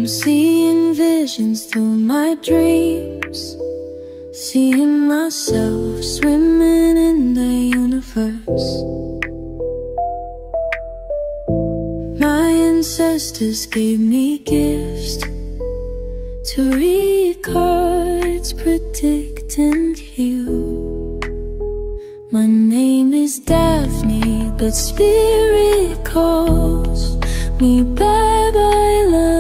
I'm seeing visions through my dreams, seeing myself swimming in the universe. My ancestors gave me gifts to read cards predicting you. My name is Daphne, but spirit calls me bye-bye love.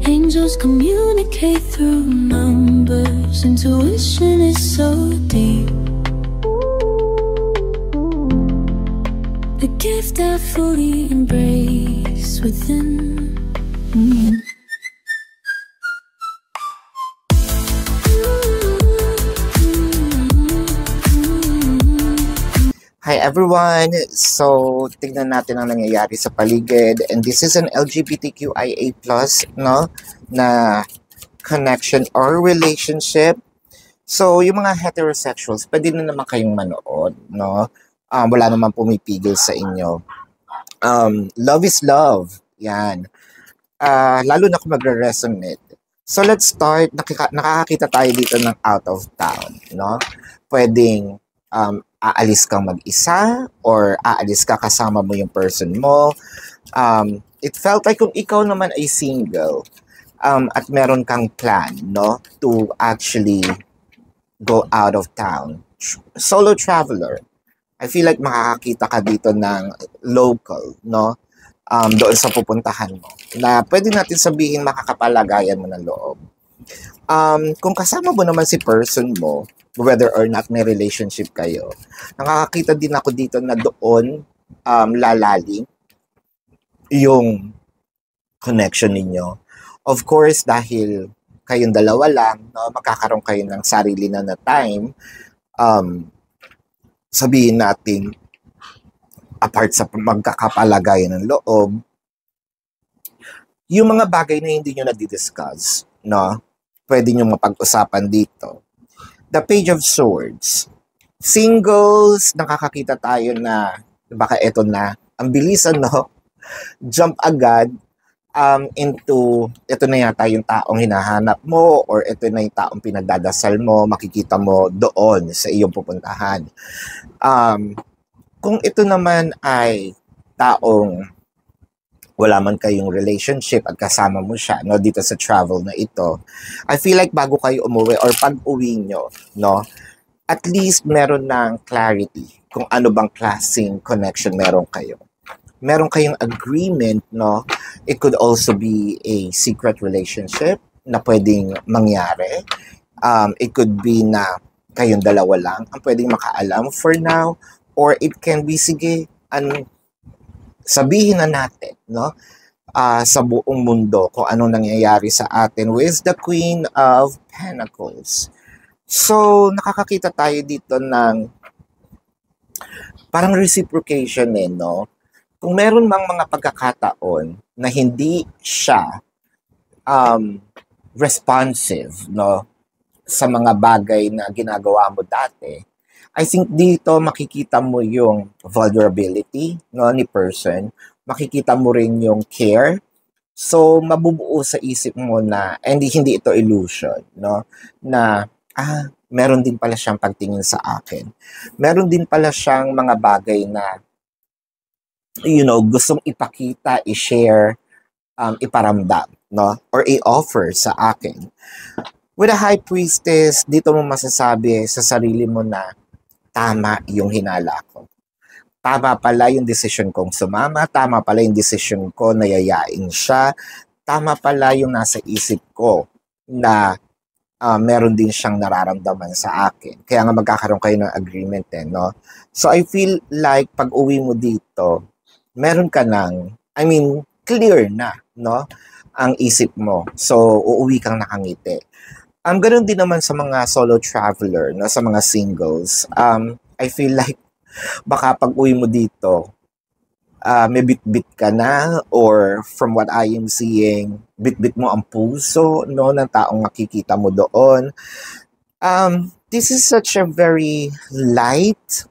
Angels communicate through numbers. Intuition is so deep. The gift I fully embrace within. Hi everyone! So, tignan natin ang nangyayari sa paligid. And this is an LGBTQIA+, no, na connection or relationship. So, yung mga heterosexuals, pwede na naman kayong manood, no? Wala naman pumipigil sa inyo. Love is love. Yan. Lalo na kung magre-resonate. So, let's start. Nakakakita tayo dito ng out of town, no? Pwedeng aalis kang mag-isa or aalis ka kasama mo yung person mo. It felt like kung ikaw naman ay single at meron kang plan, no, to actually go out of town. Solo traveler. I feel like makakakita ka dito ng local, no, doon sa pupuntahan mo. Na pwede natin sabihin makakapalagayan mo ng loob. Kung kasama mo naman si person mo, whether or not may relationship kayo, nakakakita din ako dito na doon lalalim yung connection ninyo. Of course, dahil kayong dalawa lang, no, magkakaroon kayo ng sarili na time, sabihin natin, apart sa magkakapalagayan ng loob, yung mga bagay na hindi nyo na-discuss, no, pwede nyo mapag-usapan dito. The Page of Swords. Singles, nakakakita tayo na baka eto na. Ang bilisan, no? Jump agad into, ito na yata yung taong hinahanap mo or ito na yung taong pinagdadasal mo, makikita mo doon sa iyong pupuntahan. Kung ito naman ay taong wala man kayong relationship at kasama mo siya, no, dito sa travel na ito, I feel like bago kayo umuwi or pag-uwi nyo, no, at least meron ng clarity kung ano bang klaseng connection meron kayo. Meron kayong agreement, no, it could also be a secret relationship na pwedeng mangyari. It could be na kayong dalawa lang ang pwedeng makaalam for now, or it can be, sige, sabihin na natin, no, sa buong mundo kung anong nangyayari sa atin with the Queen of Pentacles. So, nakakakita tayo dito ng parang reciprocation, no? Kung meron mang mga pagkakataon na hindi siya responsive, no, sa mga bagay na ginagawa mo dati, I think dito makikita mo yung vulnerability, no, ni person. Makikita mo rin yung care. So, mabubuo sa isip mo na, hindi ito illusion, no? Na, meron din pala siyang pagtingin sa akin. Meron din pala siyang mga bagay na, gustong ipakita, i-share, iparamdam, no? Or i-offer sa akin. With a High Priestess, dito mo masasabi sa sarili mo na, tama yung hinala ko. Tama pala yung decision kong sumama. Tama pala yung decision ko na yayain siya. Tama pala yung nasa isip ko na meron din siyang nararamdaman sa akin. Kaya nga magkakaroon kayo ng agreement, no? So I feel like pag uwi mo dito, meron ka ng, clear na, no, ang isip mo. So uuwi kang nakangiti. Ganun din naman sa mga solo traveler, no, sa mga singles. I feel like baka pag uwi mo dito, may bit-bit ka na, or from what I am seeing, bit-bit mo ang puso, no, ng taong makikita mo doon. This is such a very light.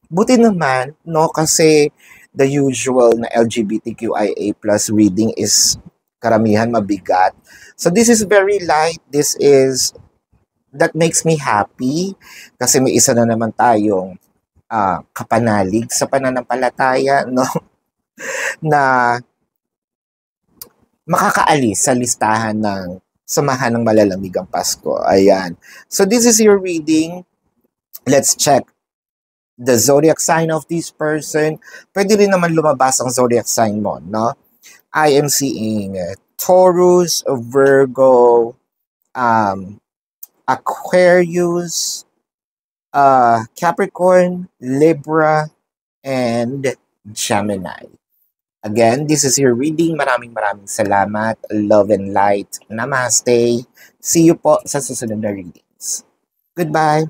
Buti naman, no, kasi the usual na LGBTQIA plus reading is karamihan mabigat. So this is very light. That makes me happy kasi may isa na naman tayong kapanalig sa pananampalataya, no? Na makakaalis sa listahan ng Samahan ng Malalamigang Pasko. Ayan. So this is your reading. Let's check the zodiac sign of this person. Pwede rin naman lumabas ang zodiac sign mo, no? I am seeing Taurus, Virgo, Aquarius, Capricorn, Libra, and Gemini. Again, this is your reading. Maraming salamat. Love and light. Namaste. See you po sa susunod na readings. Goodbye.